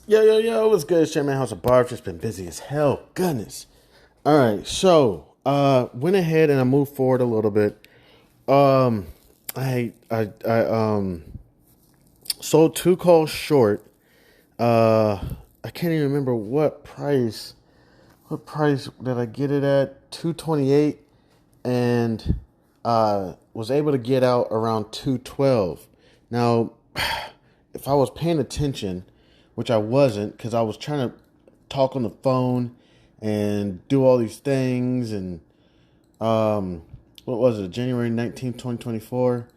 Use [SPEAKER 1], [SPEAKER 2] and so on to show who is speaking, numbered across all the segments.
[SPEAKER 1] Yo, what's good? It's your man House of Barb. Just been busy as hell. Goodness. All right, so went ahead and I moved forward a little bit. Um, I sold two calls short. I can't even remember what price. What price did I get it at? 228, and was able to get out around 212. Now, if I was paying attention, which I wasn't, because I was trying to talk on the phone and do all these things, and what was it, January 19th, 2024?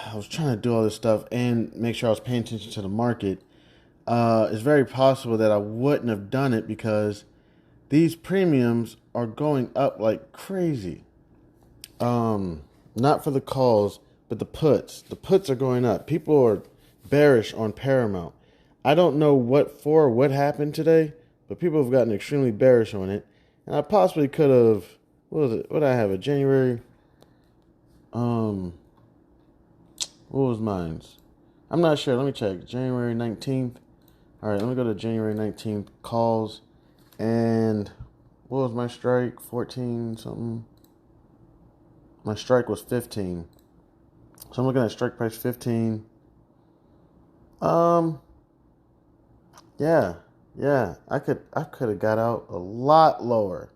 [SPEAKER 1] I was trying to do all this stuff and make sure I was paying attention to the market. It's very possible that I wouldn't have done it because these premiums are going up like crazy. Not for the calls, but the puts. The puts are going up. People are bearish on Paramount. I don't know what happened today, but people have gotten extremely bearish on it. And I possibly could have, what was it? What did I have? A January, what was mine? I'm not sure. Let me check. January 19th. All right, let me go to January 19th calls. And what was my strike? 14 something. My strike was 15. So I'm looking at strike price 15. Yeah. I could have got out a lot lower.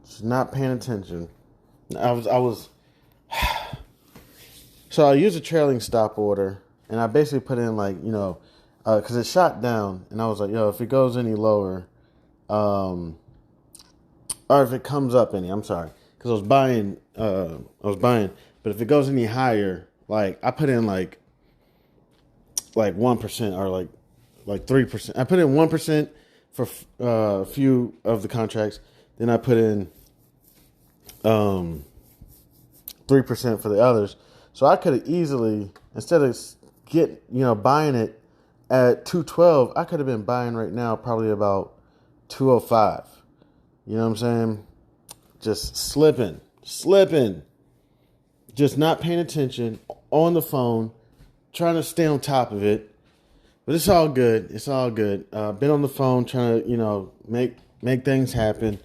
[SPEAKER 1] Just not paying attention. I was So I used a trailing stop order, and I basically put in because it shot down, and I was like, yo, if it goes any lower, or if it comes up any, I'm sorry, because I was buying, but if it goes any higher, like I put in like 1% or like 3%. I put in 1% for a few of the contracts, then I put in 3% for the others. So I could have easily, instead of buying it at 212, I could have been buying right now probably about 205. You know what I'm saying? Just slipping, just not paying attention, on the phone, trying to stay on top of it. But it's all good. Been on the phone trying to, make things happen.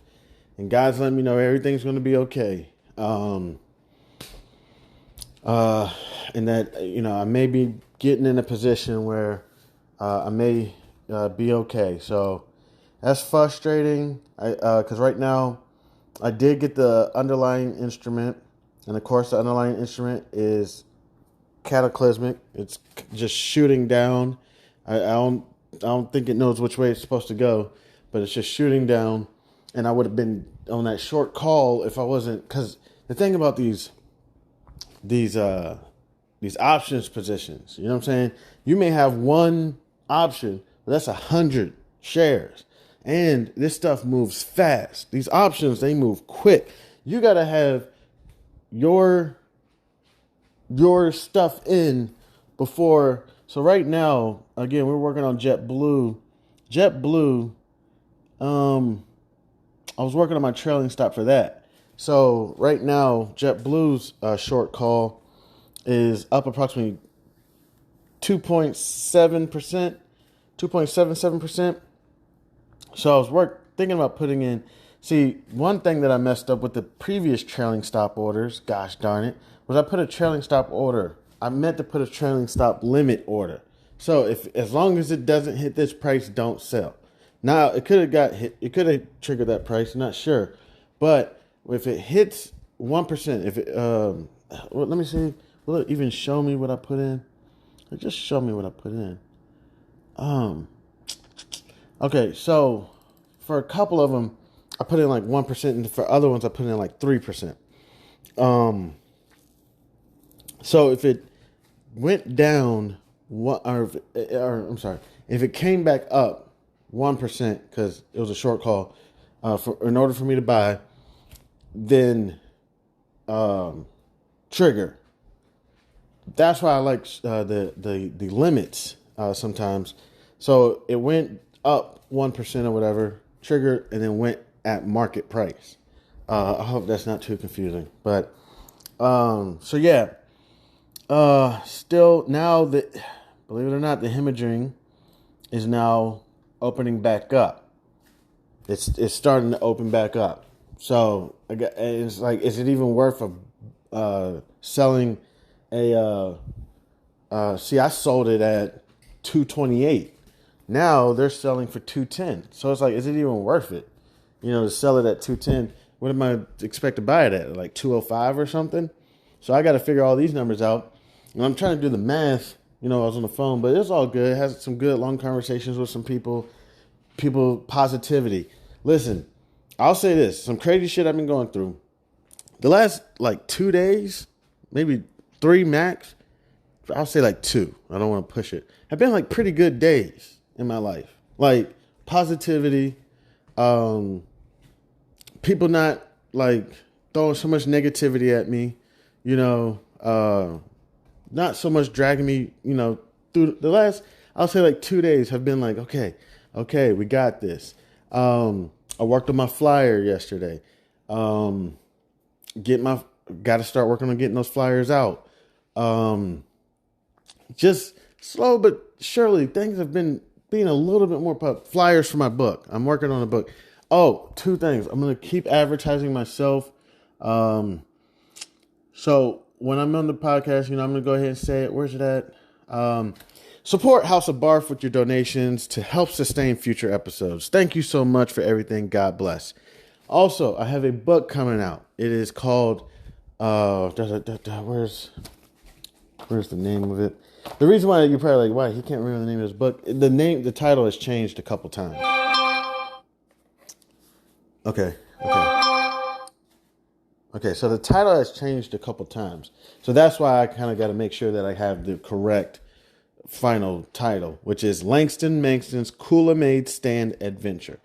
[SPEAKER 1] And God's letting me know everything's going to be okay. And that, I may be getting in a position where I may be okay. So that's frustrating. Because right now I did get the underlying instrument. And of course, the underlying instrument is cataclysmic. It's just shooting down. I don't think it knows which way it's supposed to go, but it's just shooting down. And I would have been on that short call if I wasn't, because the thing about these options positions, you know what I'm saying? You may have one option, but that's 100 shares. And this stuff moves fast. These options, they move quick. You got to have your stuff in before. So right now, again, we're working on JetBlue. I was working on my trailing stop for that. So right now, JetBlue's short call is up approximately 2.7%, 2.77%. So I was thinking about putting in. See, one thing that I messed up with the previous trailing stop orders, gosh darn it, was I put a trailing stop order. I meant to put a trailing stop limit order. So as long as it doesn't hit this price, don't sell. Now it could have got hit. It could have triggered that price. I'm not sure, but if it hits 1%, let me see. Will it even show me what I put in? Just show me what I put in. Okay, so for a couple of them, I put in like 1%, and for other ones, I put in like 3%. So if it went down, if it came back up 1%, because it was a short call, in order for me to buy, then trigger. That's why I like the limits sometimes. So it went up 1% or whatever, triggered, and then went at market price. I hope that's not too confusing. But so yeah, Still now that, believe it or not, the hemorrhaging is now opening back up. It's starting to open back up. So it's like, is it even worth selling a? See, I sold it at $228. Now they're selling for $210. So it's like, is it even worth it? To sell it at $210. What am I expect to buy it at? Like $205 or something? So I got to figure all these numbers out. And I'm trying to do the math. I was on the phone, but it's all good. It has some good long conversations with some people. People, positivity. Listen, I'll say this. Some crazy shit I've been going through. The last 2 days, maybe 3 max. I'll say 2. I don't want to push it. Have been pretty good days in my life. Positivity. People not throwing so much negativity at me. Not so much dragging me, through the last, I'll say 2 days have been okay, we got this. I worked on my flyer yesterday. Got to start working on getting those flyers out. Just slow but surely things have been being a little bit more flyers for my book. I'm working on a book. Oh, 2 things. I'm going to keep advertising myself. So when I'm on the podcast, I'm going to go ahead and say it. Where's it at? Support House of Barf with your donations to help sustain future episodes. Thank you so much for everything. God bless. Also, I have a book coming out. It is called, where's the name of it? The reason why you're probably why he can't remember the name of his book. The title has changed a couple times. Okay. So the title has changed a couple times. So that's why I kind of got to make sure that I have the correct final title, which is Langston Manxton's Cooler-Made Stand Adventure.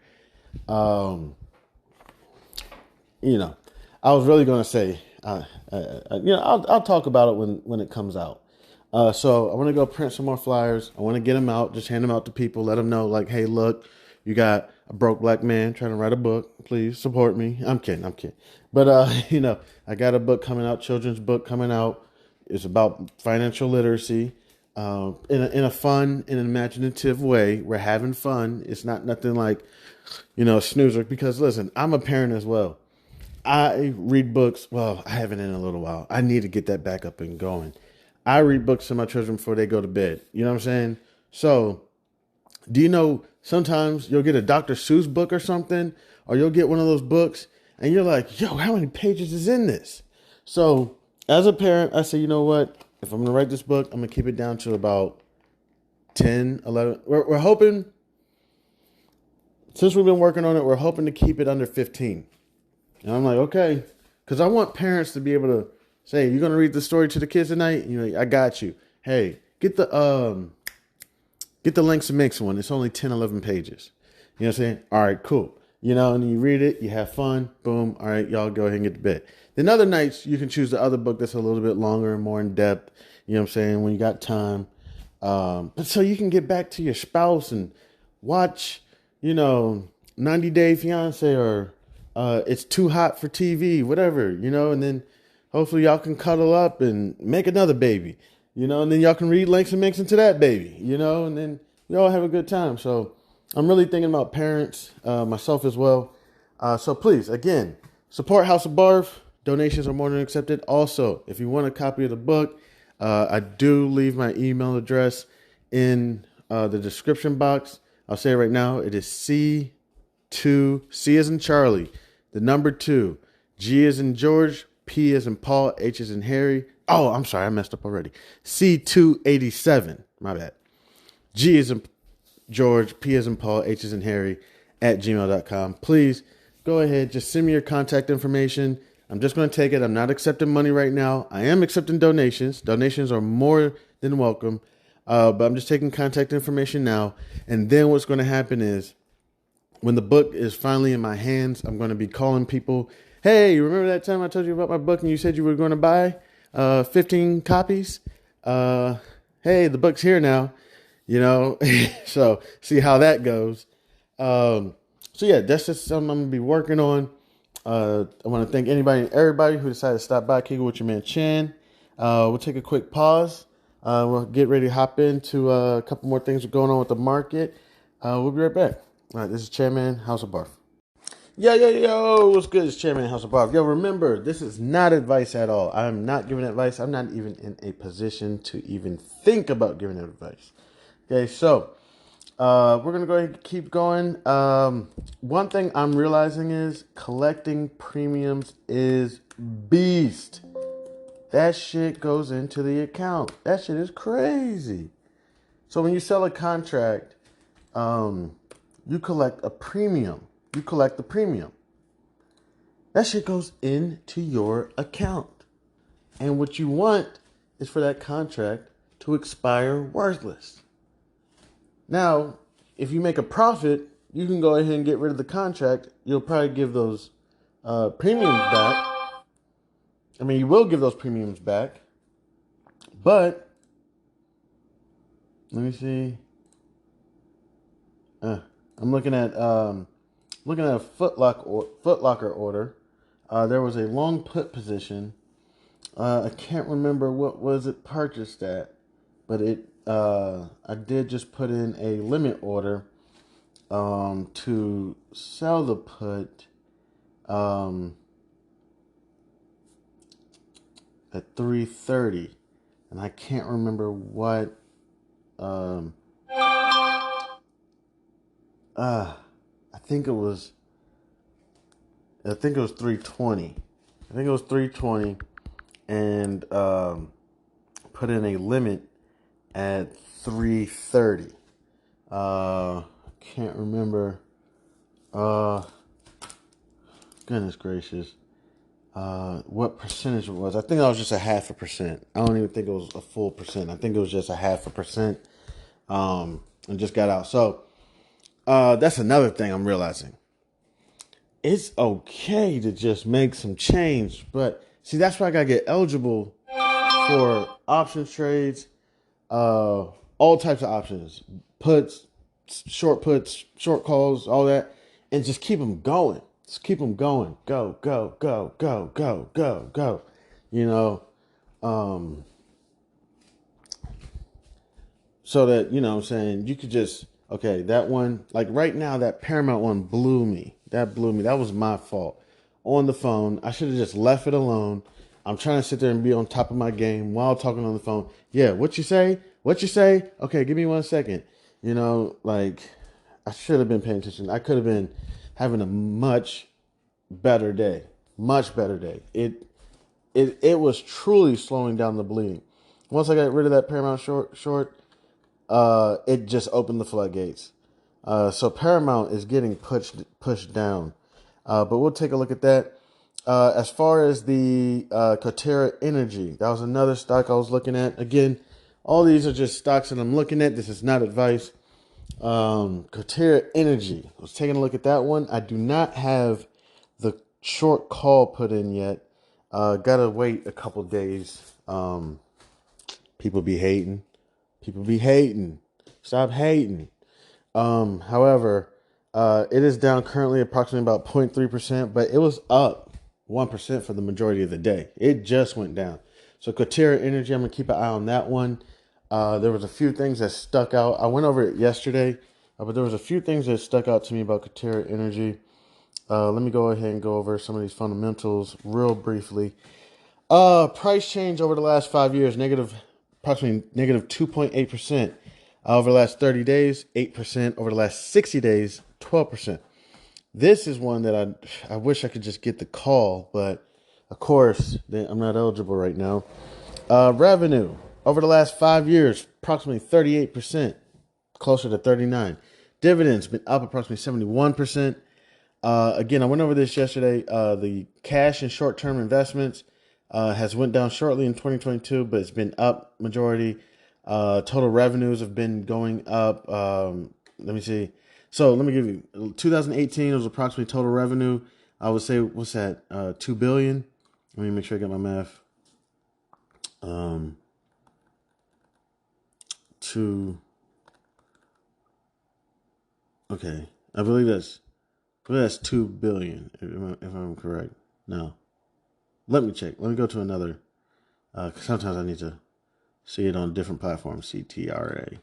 [SPEAKER 1] I was really going to say, I'll talk about it when it comes out. So I want to go print some more flyers. I want to get them out, just hand them out to people, let them know hey, look, you got a broke black man trying to write a book. Please support me. I'm kidding. But, I got a book coming out, children's book coming out. It's about financial literacy in a fun and imaginative way. We're having fun. It's not nothing snoozer. Because, listen, I'm a parent as well. I read books. Well, I haven't in a little while. I need to get that back up and going. I read books to my children before they go to bed. You know what I'm saying? So, do you know sometimes you'll get a Dr. Seuss book or something, or you'll get one of those books, and you're like, yo, how many pages is in this? So, as a parent, I say, you know what? If I'm going to write this book, I'm going to keep it down to about 10, 11. We're hoping, since we've been working on it, we're hoping to keep it under 15. And I'm like, okay. Because I want parents to be able to say, you're going to read the story to the kids tonight? I got you. Hey, get the Langston Manxton one. It's only 10, 11 pages. You know what I'm saying? All right, cool. And you read it, you have fun, boom. All right, y'all go ahead and get to bed. Then other nights, you can choose the other book that's a little bit longer and more in depth. You know what I'm saying? When you got time. But so you can get back to your spouse and watch, 90 Day Fiance or It's Too Hot for TV, whatever, and then hopefully y'all can cuddle up and make another baby, and then y'all can read Langston Manxton to that baby, and then y'all have a good time. So I'm really thinking about parents, myself as well. So please, again, support House of Barf. Donations are more than accepted. Also, if you want a copy of the book, I do leave my email address in the description box. I'll say it right now. It is C2, C as in Charlie, the number 2, G as in George, P as in Paul, H as in Harry. Oh, I'm sorry. I messed up already. C287. My bad. G as in George, P as in Paul, H as in Harry @gmail.com. Please go ahead. Just send me your contact information. I'm just going to take it. I'm not accepting money right now. I am accepting donations. Donations are more than welcome. But I'm just taking contact information now. And then what's going to happen is when the book is finally in my hands, I'm going to be calling people. Hey, you remember that time I told you about my book and you said you were going to buy 15 copies? Hey, the book's here now. So see how that goes. So yeah, that's just something I'm going to be working on. I want to thank everybody who decided to stop by, kick it with your man Chan. We'll take a quick pause. We'll get ready to hop into a couple more things going on with the market. We'll be right back. All right, this is Chairman House of Barf. Yo, what's good? It's Chairman House of Barf. Yo, remember, this is not advice at all. I'm not giving advice. I'm not even in a position to even think about giving advice. Okay, so we're going to go ahead and keep going. One thing I'm realizing is collecting premiums is beast. That shit goes into the account. That shit is crazy. So when you sell a contract, you collect a premium. You collect the premium. That shit goes into your account. And what you want is for that contract to expire worthless. Now, if you make a profit, you can go ahead and get rid of the contract. You'll probably give those premiums back. I mean, you will give those premiums back. But, let me see. I'm looking at a Foot Locker order. There was a long put position. I can't remember what was it purchased at, but I did just put in a limit order to sell the put at 330, and I can't remember what. I think it was 320. I think it was 320, and put in a limit at 330. Can't remember. Goodness gracious. What percentage it was. I think that was just a 0.5%. I don't even think it was a full percent. I think it was just a 0.5%. And just got out. So that's another thing I'm realizing. It's okay to just make some change, but see, that's why I gotta get eligible for options trades, all types of options, puts, short calls, all that, and just keep them going. Just keep them going. Go, go, go, go, go, go, go. You know, so that, you know what I'm saying, you could just, okay, that one, like right now, that Paramount one blew me. That blew me. That was my fault. On the phone, I should have just left it alone. I'm trying to sit there and be on top of my game while talking on the phone. Yeah, what you say? What you say? Okay, give me 1 second. You know, like, I should have been paying attention. I could have been having a much better day. Much better day. It was truly slowing down the bleeding. Once I got rid of that Paramount short, it just opened the floodgates. So Paramount is getting pushed down. But we'll take a look at that. As far as the Coterra Energy, that was another stock I was looking at. Again, all these are just stocks that I'm looking at. This is not advice. Coterra Energy, I was taking a look at that one. I do not have the short call put in yet. Gotta wait a couple days. People be hating. People be hating. Stop hating. However, it is down currently approximately about 0.3%, but it was up 1% for the majority of the day. It just went down. So Coterra Energy, I'm going to keep an eye on that one. There was a few things that stuck out. I went over it yesterday, but there was a few things that stuck out to me about Coterra Energy. Let me go ahead and go over some of these fundamentals real briefly. Price change over the last 5 years, approximately negative 2.8%. Over the last 30 days, 8%. Over the last 60 days, 12%. This is one that I wish I could just get the call, but of course, I'm not eligible right now. Revenue over the last 5 years, approximately 38%, closer to 39. Dividends been up approximately 71%. Again, I went over this yesterday. The cash and short-term investments has went down shortly in 2022, but it's been up majority. Total revenues have been going up. Let me see. So let me give you 2018. It was approximately total revenue. I would say, what's that? 2 billion. Let me make sure I get my math. Okay. I believe that's 2 billion if I'm correct. No. Let me check. Let me go to another 'Cause sometimes I need to see it on different platforms. CTRA.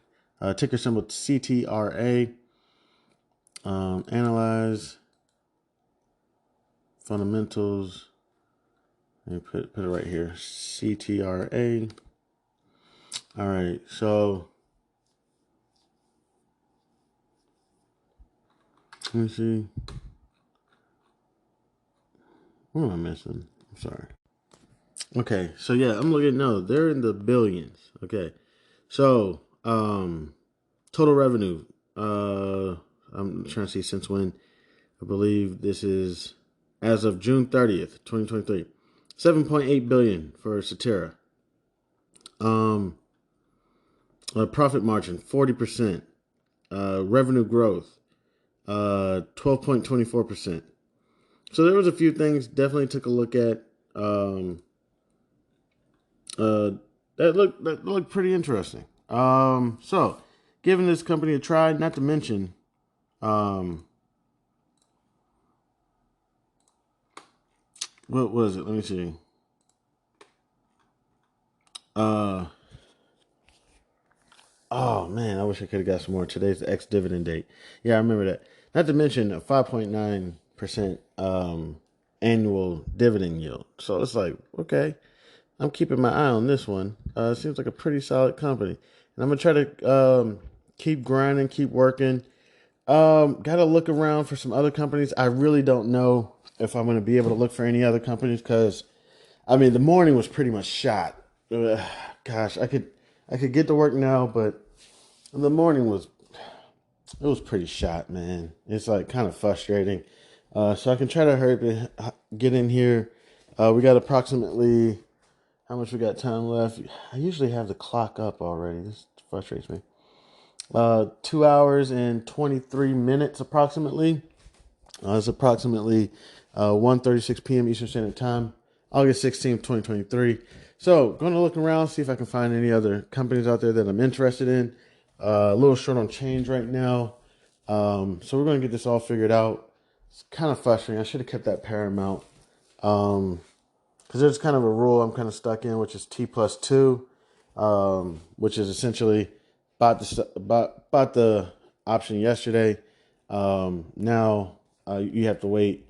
[SPEAKER 1] Ticker symbol CTRA. Analyze fundamentals. Let me put it right here. CTRA. All right, so let me see. What am I missing? I'm sorry. Okay, so yeah, I'm looking. No, they're in the billions. Okay, so total revenue. I'm trying to see since when. I believe this is as of June 30th, 2023. 7.8 billion for Satera. Um, profit margin 40%. Revenue growth 12.24%. So there was a few things definitely took a look at. Uh, that looked pretty interesting. So giving this company a try. Not to mention, what was it? Let me see. Oh man, I wish I could have got some more. Today's the ex-dividend date. Yeah, I remember that. Not to mention a 5.9% annual dividend yield. So it's like, okay, I'm keeping my eye on this one. It seems like a pretty solid company, and I'm gonna try to keep grinding, keep working. Got to look around for some other companies. I really don't know if I'm gonna be able to look for any other companies because, I mean, the morning was pretty much shot. Gosh, I could get to work now, but the morning was pretty shot, man. It's like kind of frustrating. So I can try to hurry to get in here. We got approximately how much we got time left. I usually have the clock up already. This frustrates me. 2 hours and 23 minutes approximately. It's approximately 1:36 p.m. Eastern Standard Time, August 16th, 2023. So, going to look around, see if I can find any other companies out there that I'm interested in. A little short on change right now. So, we're going to get this all figured out. It's kind of frustrating. I should have kept that Paramount. Because there's kind of a rule I'm kind of stuck in, which is T plus 2, which is essentially bought the option yesterday. Now you have to wait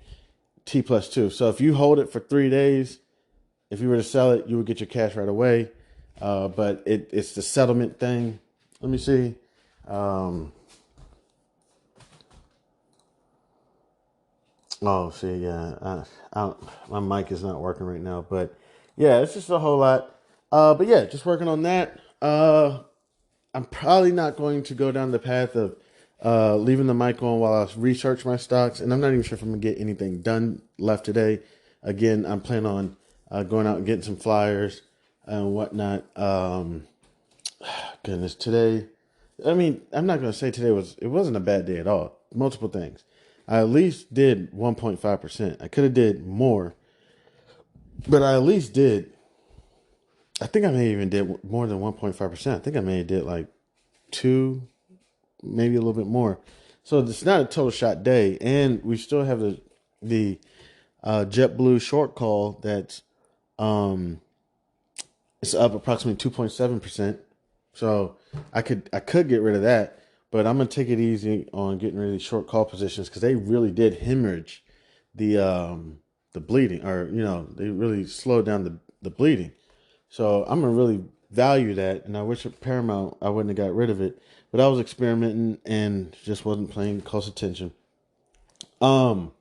[SPEAKER 1] T plus 2. So if you hold it for 3 days, if you were to sell it, you would get your cash right away. But it's the settlement thing. Let me see. Yeah. My mic is not working right now, but yeah, it's just a whole lot. But yeah, just working on that. I'm probably not going to go down the path of leaving the mic on while I research my stocks, and I'm not even sure if I'm gonna get anything done left today. Again, I'm planning on going out and getting some flyers and whatnot. Goodness, today. I mean, I'm not gonna say it wasn't a bad day at all. Multiple things. I at least did 1.5%. I could have did more, but I at least did. I think I may even did more than 1.5%. I think I may have did like two, maybe a little bit more. So it's not a total shot day, and we still have the JetBlue short call that's it's up approximately 2.7%. So I could get rid of that, but I'm gonna take it easy on getting rid of these short call positions because they really did hemorrhage the bleeding, or they really slowed down the bleeding. So I'm gonna really value that, and I wish at Paramount I wouldn't have got rid of it, but I was experimenting and just wasn't paying close attention. But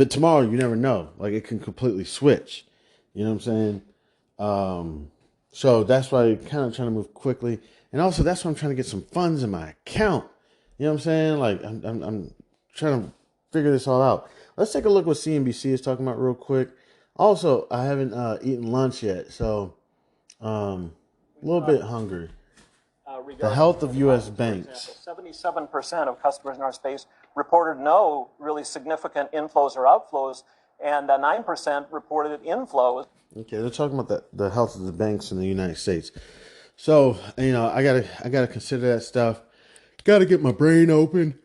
[SPEAKER 1] tomorrow you never know; like it can completely switch. You know what I'm saying? So that's why I'm kind of trying to move quickly, and also that's why I'm trying to get some funds in my account. You know what I'm saying? Like I'm trying to figure this all out. Let's take a look what CNBC is talking about real quick. Also, I haven't eaten lunch yet, so a little bit hungry. The health of U.S. banks.
[SPEAKER 2] 77% of customers in our space reported no really significant inflows or outflows, and 9% reported inflows.
[SPEAKER 1] Okay, they're talking about the health of the banks in the United States. So I gotta consider that stuff. Gotta get my brain open.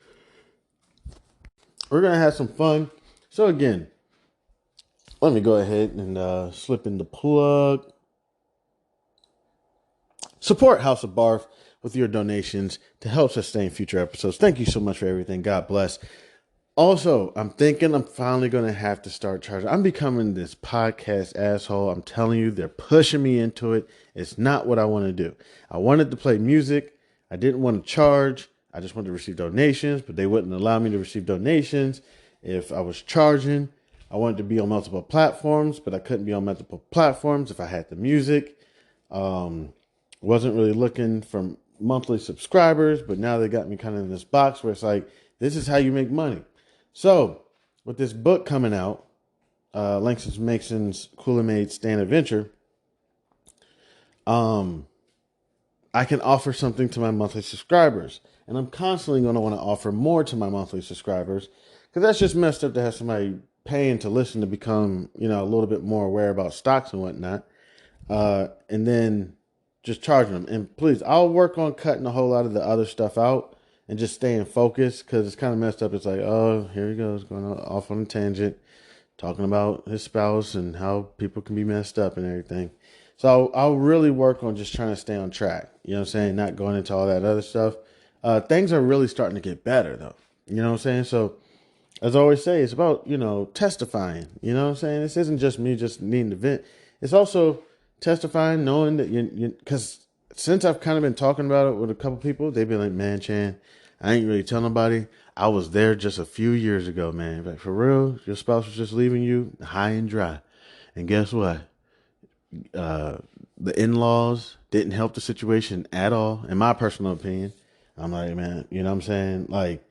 [SPEAKER 1] We're gonna have some fun. So again, let me go ahead and slip in the plug. Support House of Barf with your donations to help sustain future episodes. Thank you so much for everything. God bless. Also, I'm thinking I'm finally going to have to start charging. I'm becoming this podcast asshole. I'm telling you, they're pushing me into it. It's not what I want to do. I wanted to play music. I didn't want to charge. I just wanted to receive donations, but they wouldn't allow me to receive donations if I was charging. I wanted to be on multiple platforms, but I couldn't be on multiple platforms if I had the music. Wasn't really looking for monthly subscribers, but now they got me kind of in this box where it's like, this is how you make money. So, with this book coming out, Langston Mason's Cool-Made Stand Adventure, I can offer something to my monthly subscribers. And I'm constantly going to want to offer more to my monthly subscribers because that's just messed up to have somebody paying to listen to become, a little bit more aware about stocks and whatnot. And then just charging them. And please, I'll work on cutting a whole lot of the other stuff out and just staying focused because it's kind of messed up. It's like, oh, here he goes, going off on a tangent, talking about his spouse and how people can be messed up and everything. So I'll really work on just trying to stay on track. You know what I'm saying? Not going into all that other stuff. Things are really starting to get better, though. You know what I'm saying? So as I always say, it's about, testifying. You know what I'm saying? This isn't just me just needing to vent. It's also testifying, knowing that because since I've kind of been talking about it with a couple people, they've been like, man, Chan, I ain't really telling nobody. I was there just a few years ago, man. Like, for real, your spouse was just leaving you high and dry. And guess what? The in-laws didn't help the situation at all, in my personal opinion. I'm like, man, you know what I'm saying? Like,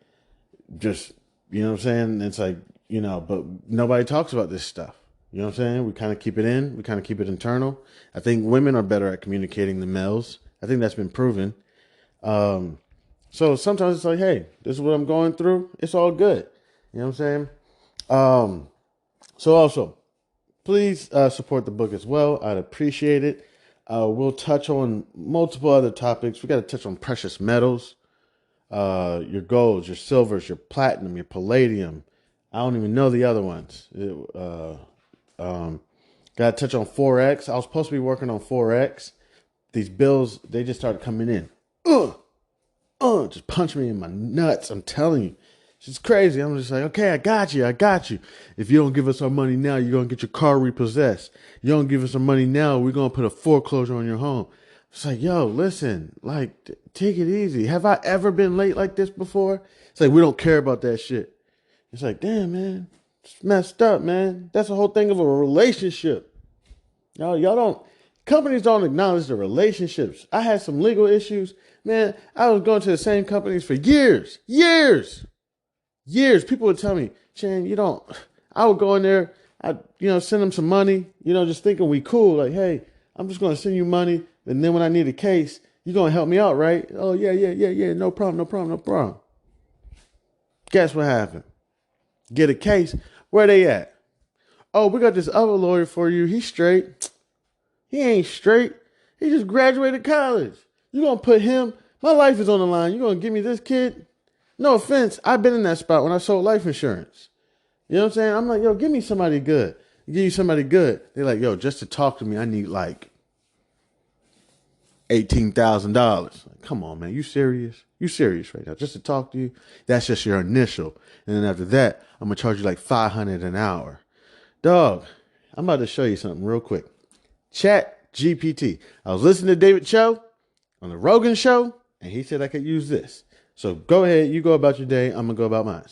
[SPEAKER 1] just, you know what I'm saying? It's like, but nobody talks about this stuff. You know what I'm saying? We kind of keep it in. We kind of keep it internal. I think women are better at communicating than males. I think that's been proven. So sometimes it's like, hey, this is what I'm going through. It's all good. You know what I'm saying? So also, please support the book as well. I'd appreciate it. We'll touch on multiple other topics. We got to touch on precious metals, your golds, your silvers, your platinum, your palladium. I don't even know the other ones. Got to touch on Forex. I was supposed to be working on Forex. These bills, they just started coming in. Just punch me in my nuts. I'm telling you. It's crazy. I'm just like, okay, I got you. If you don't give us our money now, you're going to get your car repossessed. You don't give us our money now, we're going to put a foreclosure on your home. It's like, yo, listen, like, take it easy. Have I ever been late like this before? It's like, we don't care about that shit. It's like, damn, man. It's messed up, man. That's the whole thing of a relationship. Y'all don't, companies don't acknowledge the relationships. I had some legal issues. Man, I was going to the same companies for years. People would tell me, Chan, I would go in there, I'd, send them some money, just thinking we cool. Like, hey, I'm just going to send you money. And then when I need a case, you're going to help me out, right? Oh, yeah. No problem. Guess what happened? Get a case. Where they at? Oh, we got this other lawyer for you. He's straight. He ain't straight. He just graduated college. You going to put him? My life is on the line. You going to give me this kid? No offense. I've been in that spot when I sold life insurance. You know what I'm saying? I'm like, yo, give me somebody good. Give you somebody good. They're like, yo, just to talk to me, I need like $18,000. Like, come on, man. You serious? You serious right now? Just to talk to you? That's just your initial. And then after that, I'm going to charge you like $500 an hour. Dog, I'm about to show you something real quick. Chat GPT. I was listening to David Cho on the Rogan show, and he said I could use this. So go ahead. You go about your day. I'm going to go about mine.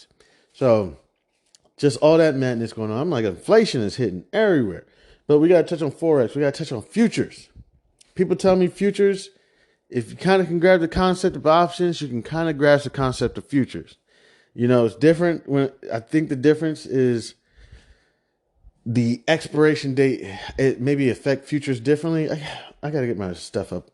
[SPEAKER 1] So just all that madness going on. I'm like, inflation is hitting everywhere. But we got to touch on Forex. We got to touch on futures. People tell me futures, if you kind of can grab the concept of options, you can kind of grasp the concept of futures. It's different. I think the difference is the expiration date. It maybe affect futures differently. I got to get my stuff up.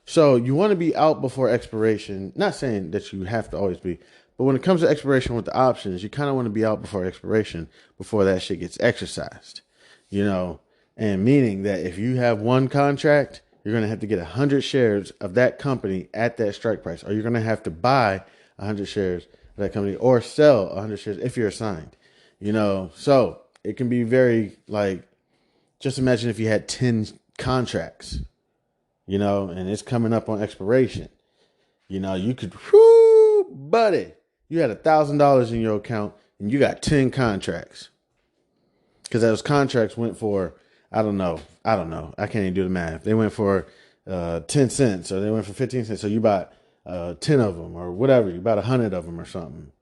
[SPEAKER 1] So you want to be out before expiration. Not saying that you have to always be, but when it comes to expiration with the options, you kind of want to be out before expiration, before that shit gets exercised, and meaning that if you have one contract, you're going to have to get 100 shares of that company at that strike price, or you're going to have to buy 100 shares of that company or sell 100 shares if you're assigned, so it can be very like, just imagine if you had 10 contracts. and it's coming up on expiration. You could, whoo, buddy, you had $1,000 in your account and you got 10 contracts. Because those contracts went for, I don't know. I can't even do the math. They went for 10 cents or they went for 15 cents. So you bought 10 of them or whatever. You bought 100 of them or something.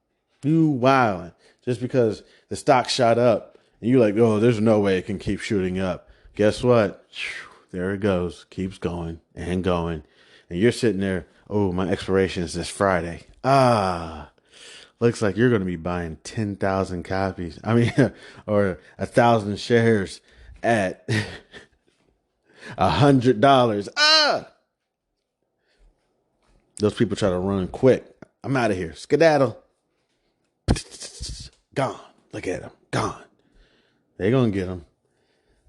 [SPEAKER 1] You wilding. Just because the stock shot up and you're like, oh, there's no way it can keep shooting up. Guess what? There it goes. Keeps going and going. And you're sitting there, oh, my expiration is this Friday. Looks like you're going to be buying 10,000 copies. Or 1,000 shares at $100. Those people try to run quick. I'm out of here. Skedaddle. Gone. Look at him. Gone. They gonna get him.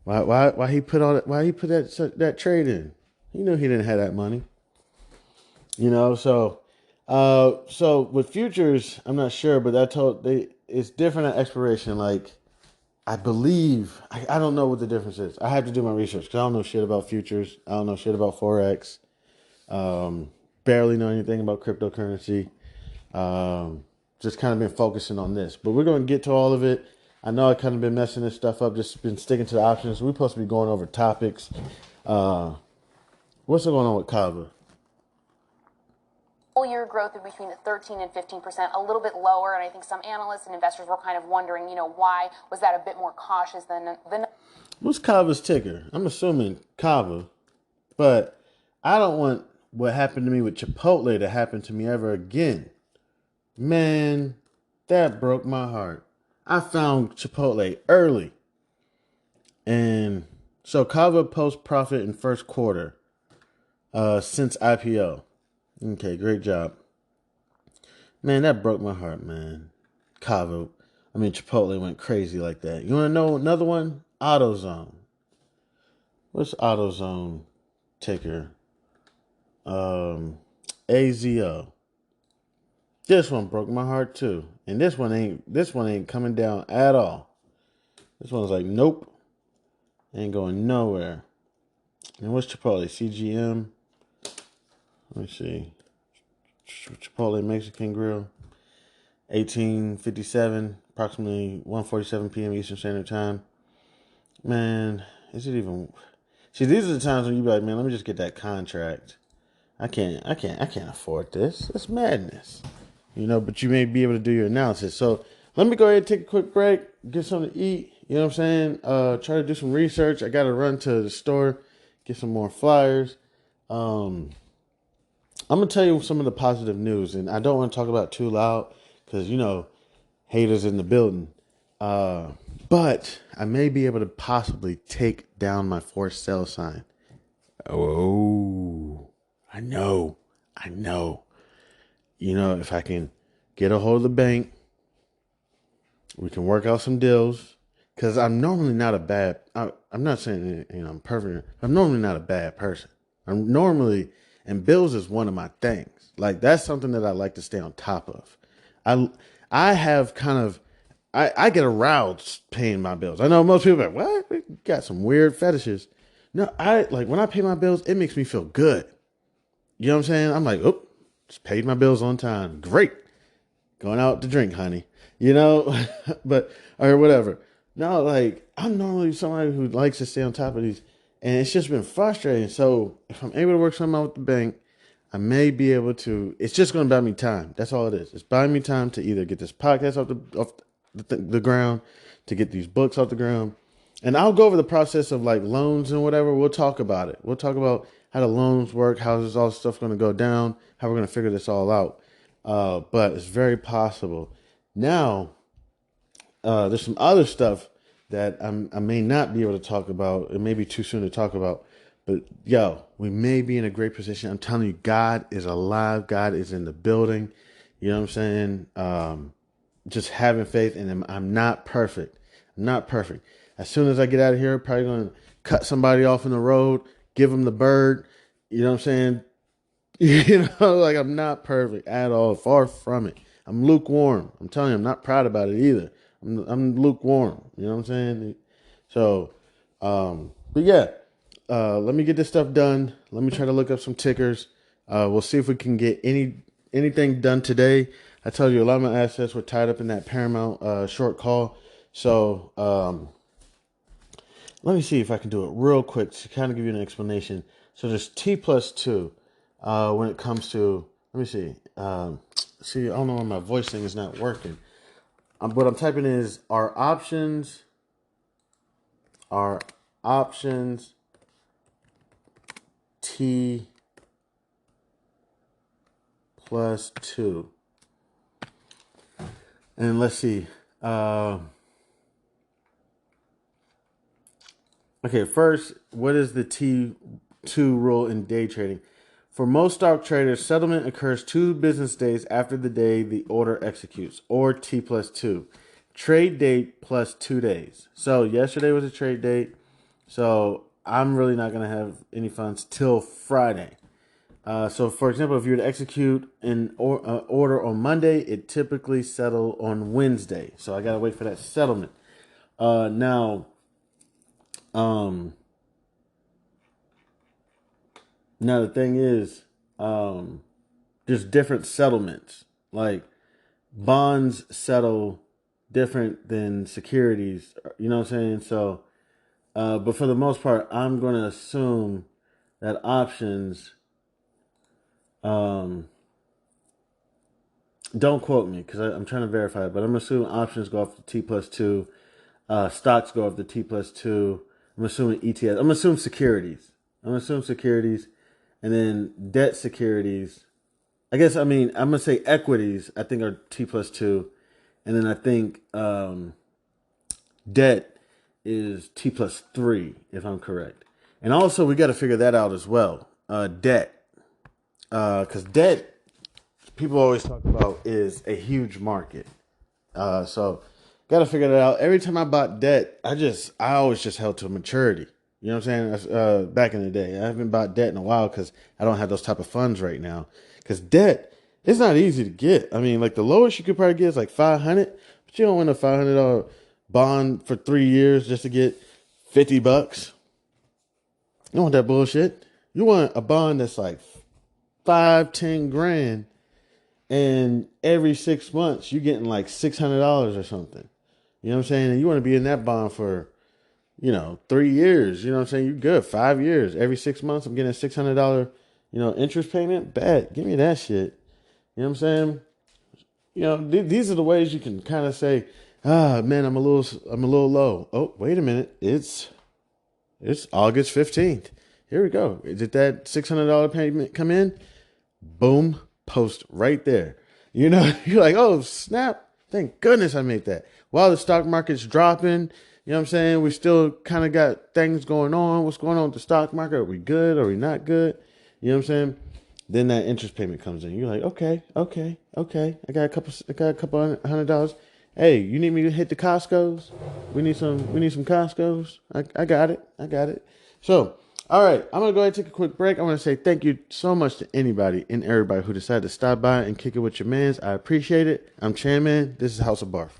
[SPEAKER 1] Why he put all that? Why he put that trade in? He knew he didn't have that money. So with futures, I'm not sure, but it's different at expiration. Like, I believe, I don't know what the difference is. I have to do my research because I don't know shit about futures. I don't know shit about Forex. Barely know anything about cryptocurrency. Just kind of been focusing on this, but we're going to get to all of it. I know I kind of been messing this stuff up, just been sticking to the options. We're supposed to be going over topics. What's going on with Kava?
[SPEAKER 3] Full year growth of between 13 and 15%, a little bit lower. And I think some analysts and investors were kind of wondering, why was that a bit more cautious than.
[SPEAKER 1] What's Kava's ticker? I'm assuming Kava, but I don't want what happened to me with Chipotle to happen to me ever again. Man, that broke my heart. I found Chipotle early. And so Kava post profit in first quarter since IPO. Okay, great job. Man, that broke my heart, man. Chipotle went crazy like that. You want to know another one? AutoZone. What's AutoZone ticker? AZO. This one broke my heart too. And this one ain't coming down at all. This one's like, nope. Ain't going nowhere. And what's Chipotle? CGM. Let me see. Chipotle Mexican Grill. 1857, approximately 1:47 p.m. Eastern Standard Time. Man, is it even? See, these are the times when you be like, man, let me just get that contract. I can't afford this. It's madness. But you may be able to do your analysis. So let me go ahead and take a quick break, get something to eat. You know what I'm saying? Try to do some research. I got to run to the store, get some more flyers. I'm going to tell you some of the positive news, and I don't want to talk about it too loud because, haters in the building. But I may be able to possibly take down my forced sell sign. Oh, I know. If I can get a hold of the bank, we can work out some deals. Because I'm normally not a bad, I'm not saying, I'm perfect. I'm normally not a bad person. And bills is one of my things. Like, that's something that I like to stay on top of. I have kind of, I get aroused paying my bills. I know most people are like, what? We got some weird fetishes. No, when I pay my bills, it makes me feel good. You know what I'm saying? I'm like, oh, just paid my bills on time. Great. Going out to drink, honey. But, or whatever. No, I'm normally somebody who likes to stay on top of these. And it's just been frustrating. So if I'm able to work something out with the bank, I may be able to. It's just going to buy me time. That's all it is. It's buying me time to either get this podcast off the ground, to get these books off the ground. And I'll go over the process of loans and whatever. We'll talk about it. We'll talk about how the loans work, how this all stuff going to go down, how we're going to figure this all out. But it's very possible. Now, there's some other stuff that I may not be able to talk about. It may be too soon to talk about. But, we may be in a great position. I'm telling you, God is alive. God is in the building. You know what I'm saying? Just having faith in him. I'm not perfect. As soon as I get out of here, I'm probably going to cut somebody off in the road, give them the bird. You know what I'm saying? I'm not perfect at all. Far from it. I'm lukewarm. I'm telling you, I'm not proud about it either. I'm lukewarm. You know what I'm saying? So, but yeah, let me get this stuff done. Let me try to look up some tickers. We'll see if we can get anything done today. I told you a lot of my assets were tied up in that Paramount short call. So let me see if I can do it real quick to kind of give you an explanation. So there's T+2 when it comes to, let me see. See, I don't know why my voice thing is not working. What I'm typing is our options T plus 2. And let's see. Okay, first, what is the T2 rule in day trading? For most stock traders, settlement occurs 2 business days after the day the order executes, or T plus 2. Trade date plus 2 days. So yesterday was a trade date. So I'm really not going to have any funds till Friday. So for example, if you were to execute an order on Monday, it typically settle on Wednesday. So I got to wait for that settlement. Now the thing is, there's different settlements. Like bonds settle different than securities. You know what I'm saying? So, but for the most part, I'm going to assume that options, don't quote me because I'm trying to verify it, but I'm assuming options go off the T plus 2. Stocks go off the T plus 2. I'm assuming ETFs. I'm assuming securities. And then debt securities. I'm going to say equities, I think, are T plus 2. And then I think debt is T plus 3, if I'm correct. And also, we got to figure that out as well. Debt. Because debt, people always talk about, is a huge market. So, got to figure that out. Every time I bought debt, I always just held to maturity. You know what I'm saying? Back in the day. I haven't bought debt in a while because I don't have those type of funds right now. Because debt, it's not easy to get. I mean, like the lowest you could probably get is like $500, but you don't want a $500 bond for 3 years just to get $50. You don't want that bullshit. You want a bond that's like 5-10 grand, and every 6 months you're getting like $600 or something. You know what I'm saying? And you want to be in that bond for 3 years. You know what I'm saying? You're good. 5 years. Every 6 months, I'm getting a $600, interest payment. Bet. Give me that shit. You know what I'm saying? These are the ways you can kind of say, man, I'm a little low. Oh, wait a minute. It's August 15th. Here we go. Did that $600 payment come in? Boom. Post right there. You're like, oh, snap. Thank goodness I made that. While the stock market's dropping, you know what I'm saying? We still kind of got things going on. What's going on with the stock market? Are we good? Are we not good? You know what I'm saying? Then that interest payment comes in. You're like, okay. I got a couple $100. Hey, you need me to hit the Costco's? We need some Costco's. I got it. So, all right, I'm going to go ahead and take a quick break. I want to say thank you so much to anybody and everybody who decided to stop by and kick it with your mans. I appreciate it. I'm Chan Man. This is House of Barf.